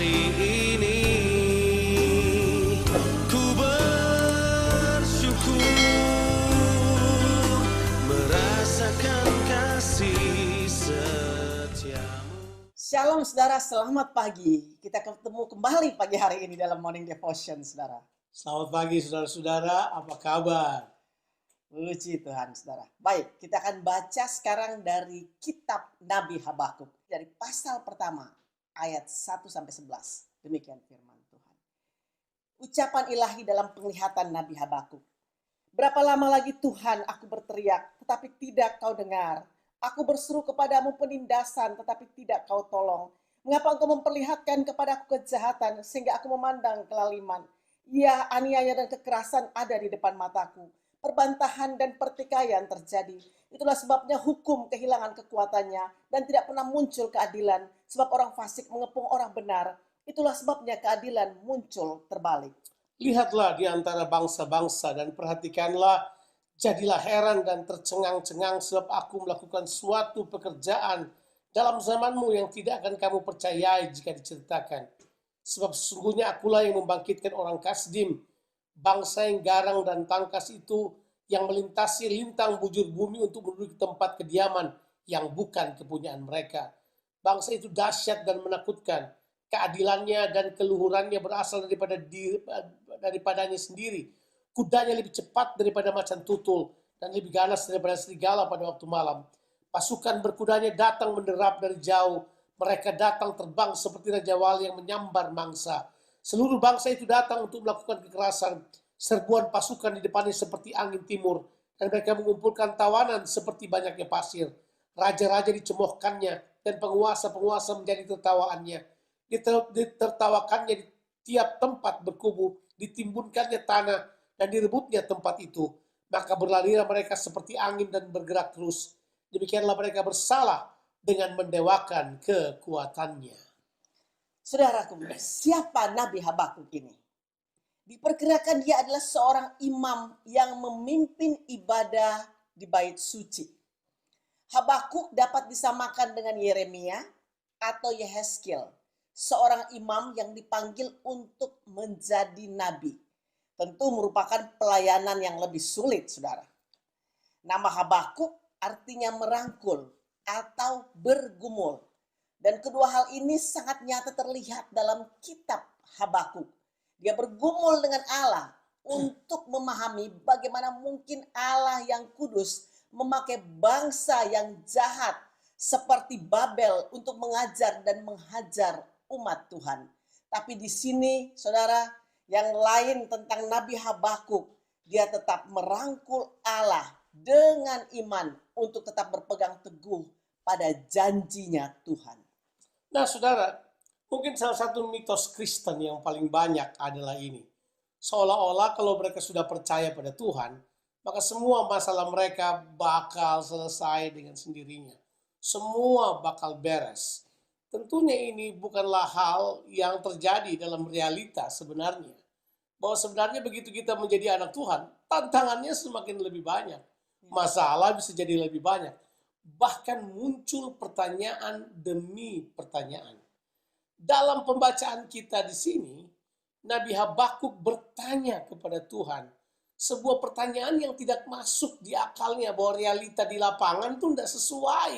hari ini. Ku bersyukur merasakan kasih setiamu. Shalom saudara, selamat pagi. Kita ketemu kembali pagi hari ini dalam Morning Devotion saudara. Selamat pagi saudara-saudara, apa kabar? Puji Tuhan saudara. Baik, kita akan baca sekarang dari kitab Nabi Habakuk. Dari pasal pertama ayat 1-11. Demikian firman Tuhan. Ucapan ilahi dalam penglihatan Nabi Habakuk. Berapa lama lagi Tuhan aku berteriak, tetapi tidak kau dengar. Aku berseru kepadamu penindasan, tetapi tidak kau tolong. Mengapa engkau memperlihatkan kepadaku kejahatan, sehingga aku memandang kelaliman? Ya, aniaya dan kekerasan ada di depan mataku. Perbantahan dan pertikaian terjadi. Itulah sebabnya hukum kehilangan kekuatannya dan tidak pernah muncul keadilan. Sebab orang fasik mengepung orang benar. Itulah sebabnya keadilan muncul terbalik. Lihatlah di antara bangsa-bangsa dan perhatikanlah, jadilah heran dan tercengang-cengang sebab aku melakukan suatu pekerjaan dalam zamanmu yang tidak akan kamu percayai jika diceritakan. Sebab sesungguhnya akulah yang membangkitkan orang Kasdim, bangsa yang garang dan tangkas itu, yang melintasi lintang bujur bumi untuk menduduki tempat kediaman yang bukan kepunyaan mereka. Bangsa itu dahsyat dan menakutkan. Keadilannya dan keluhurannya berasal daripadanya sendiri. Kudanya lebih cepat daripada macan tutul dan lebih ganas daripada serigala pada waktu malam. Pasukan berkudanya datang menderap dari jauh. Mereka datang terbang seperti raja wali yang menyambar mangsa. Seluruh bangsa itu datang untuk melakukan kekerasan. Serbuan pasukan di depannya seperti angin timur. Dan mereka mengumpulkan tawanan seperti banyaknya pasir. Raja-raja dicemoohkannya dan penguasa-penguasa menjadi tertawaannya. Ditertawakannya di tiap tempat berkubu. Ditimbunkannya tanah dan direbutnya tempat itu. Maka berlarilah mereka seperti angin dan bergerak terus. Demikianlah mereka bersalah dengan mendewakan kekuatannya. Saudaraku, siapa Nabi Habakuk ini? Diperkirakan dia adalah seorang imam yang memimpin ibadah di bait suci. Habakuk dapat disamakan dengan Yeremia atau Yehezkiel, seorang imam yang dipanggil untuk menjadi nabi. Tentu merupakan pelayanan yang lebih sulit, saudara. Nama Habakuk artinya merangkul atau bergumul. Dan kedua hal ini sangat nyata terlihat dalam kitab Habakuk. Dia bergumul dengan Allah untuk memahami bagaimana mungkin Allah yang kudus memakai bangsa yang jahat seperti Babel untuk mengajar dan menghajar umat Tuhan. Tapi di sini, saudara, yang lain tentang Nabi Habakuk, dia tetap merangkul Allah dengan iman untuk tetap berpegang teguh pada janjinya Tuhan. Nah saudara, mungkin salah satu mitos Kristen yang paling banyak adalah ini. Seolah-olah kalau mereka sudah percaya pada Tuhan, maka semua masalah mereka bakal selesai dengan sendirinya. Semua bakal beres. Tentunya ini bukanlah hal yang terjadi dalam realita sebenarnya. Bahwa sebenarnya begitu kita menjadi anak Tuhan, tantangannya semakin lebih banyak. Masalah bisa jadi lebih banyak. Bahkan muncul pertanyaan demi pertanyaan. Dalam pembacaan kita di sini, Nabi Habakuk bertanya kepada Tuhan sebuah pertanyaan yang tidak masuk di akalnya, bahwa realita di lapangan itu tidak sesuai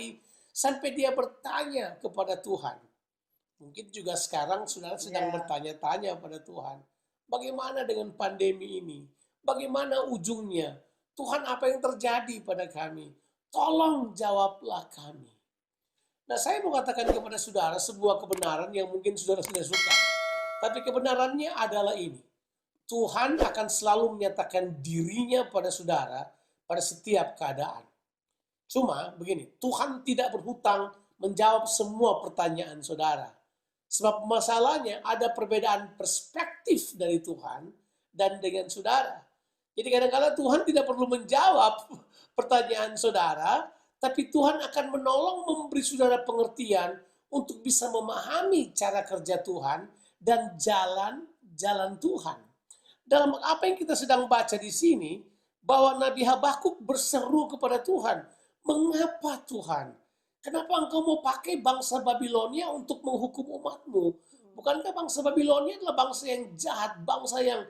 sampai dia bertanya kepada Tuhan. Mungkin juga sekarang saudara sedang bertanya-tanya pada Tuhan, bagaimana dengan pandemi ini? Bagaimana ujungnya? Tuhan, apa yang terjadi pada kami? Tolong jawablah kami. Nah, saya mau katakan kepada saudara sebuah kebenaran yang mungkin saudara sudah suka. Tapi kebenarannya adalah ini. Tuhan akan selalu menyatakan dirinya pada saudara pada setiap keadaan. Cuma begini, Tuhan tidak berhutang menjawab semua pertanyaan saudara. Sebab masalahnya ada perbedaan perspektif dari Tuhan dan dengan saudara. Jadi kadang-kadang Tuhan tidak perlu menjawab pertanyaan saudara, tapi Tuhan akan menolong memberi saudara pengertian untuk bisa memahami cara kerja Tuhan dan jalan Tuhan. Dalam apa yang kita sedang baca di sini, bahwa Nabi Habakuk berseru kepada Tuhan, mengapa Tuhan? Kenapa engkau mau pakai bangsa Babilonia untuk menghukum umatmu? Bukankah bangsa Babilonia adalah bangsa yang jahat, bangsa yang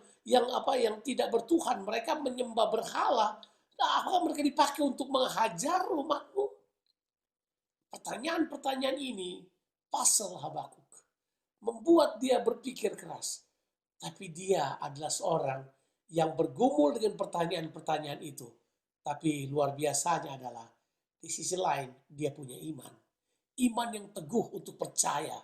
tidak bertuhan, mereka menyembah berhala. Nah, apakah mereka dipakai untuk menghajar umatmu? Pertanyaan-pertanyaan ini pasal Habakuk, membuat dia berpikir keras. Tapi dia adalah seorang yang bergumul dengan pertanyaan-pertanyaan itu. Tapi luar biasanya adalah di sisi lain dia punya iman. Iman yang teguh untuk percaya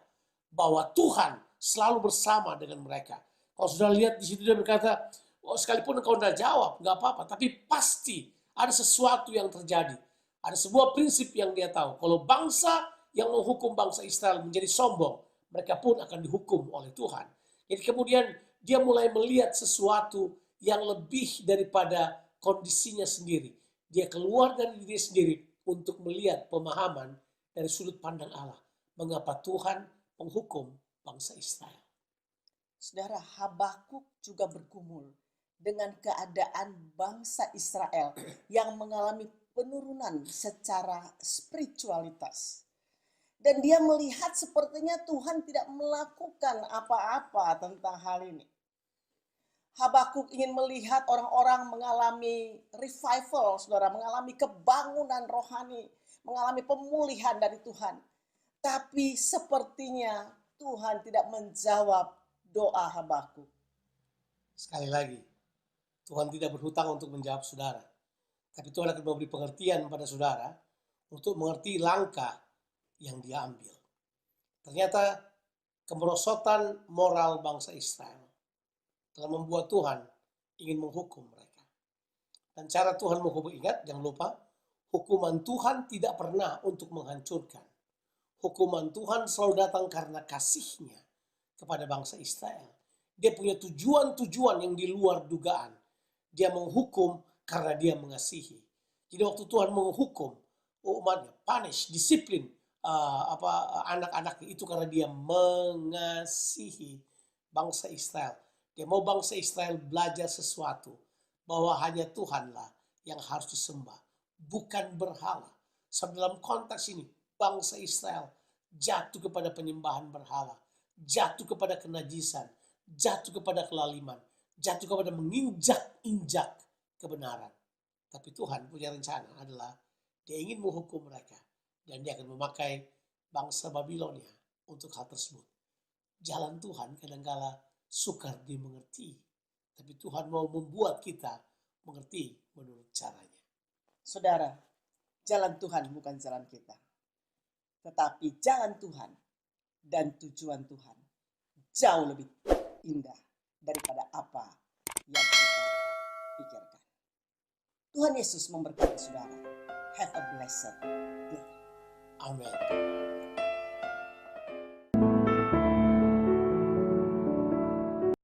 bahwa Tuhan selalu bersama dengan mereka. Kalau sudah lihat di situ dia berkata, oh, sekalipun engkau tidak jawab, nggak apa-apa. Tapi pasti ada sesuatu yang terjadi. Ada sebuah prinsip yang dia tahu. Kalau bangsa yang menghukum bangsa Israel menjadi sombong, mereka pun akan dihukum oleh Tuhan. Jadi kemudian dia mulai melihat sesuatu yang lebih daripada kondisinya sendiri. Dia keluar dari diri sendiri untuk melihat pemahaman dari sudut pandang Allah. Mengapa Tuhan menghukum bangsa Israel. Saudara, Habakuk juga bergumul dengan keadaan bangsa Israel yang mengalami penurunan secara spiritualitas. Dan dia melihat sepertinya Tuhan tidak melakukan apa-apa tentang hal ini. Habakuk ingin melihat orang-orang mengalami revival, saudara, mengalami kebangunan rohani, mengalami pemulihan dari Tuhan. Tapi sepertinya Tuhan tidak menjawab doa Habakuk. Sekali lagi, Tuhan tidak berhutang untuk menjawab saudara. Tapi Tuhan akan memberi pengertian pada saudara untuk mengerti langkah yang dia ambil. Ternyata kemerosotan moral bangsa Israel telah membuat Tuhan ingin menghukum mereka. Dan cara Tuhan menghukum, ingat, jangan lupa, hukuman Tuhan tidak pernah untuk menghancurkan. Hukuman Tuhan selalu datang karena kasihnya kepada bangsa Israel. Dia punya tujuan-tujuan yang di luar dugaan. Dia menghukum karena dia mengasihi. Jadi waktu Tuhan menghukum umatnya, punish, disiplin anak-anaknya, itu karena dia mengasihi bangsa Israel. Dia mau bangsa Israel belajar sesuatu, bahwa hanya Tuhanlah yang harus disembah, bukan berhala. Sebab dalam konteks ini, bangsa Israel jatuh kepada penyembahan berhala, jatuh kepada kenajisan, jatuh kepada kelaliman, jatuh kepada menginjak-injak kebenaran. Tapi Tuhan punya rencana adalah dia ingin menghukum mereka. Dan dia akan memakai bangsa Babilonia untuk hal tersebut. Jalan Tuhan kadang-kala sukar dimengerti. Tapi Tuhan mau membuat kita mengerti menurut caranya. Saudara, jalan Tuhan bukan jalan kita. Tetapi jalan Tuhan dan tujuan Tuhan jauh lebih indah daripada apa yang kita pikirkan. Tuhan Yesus memberkati saudara. Have a blessed day. Amin.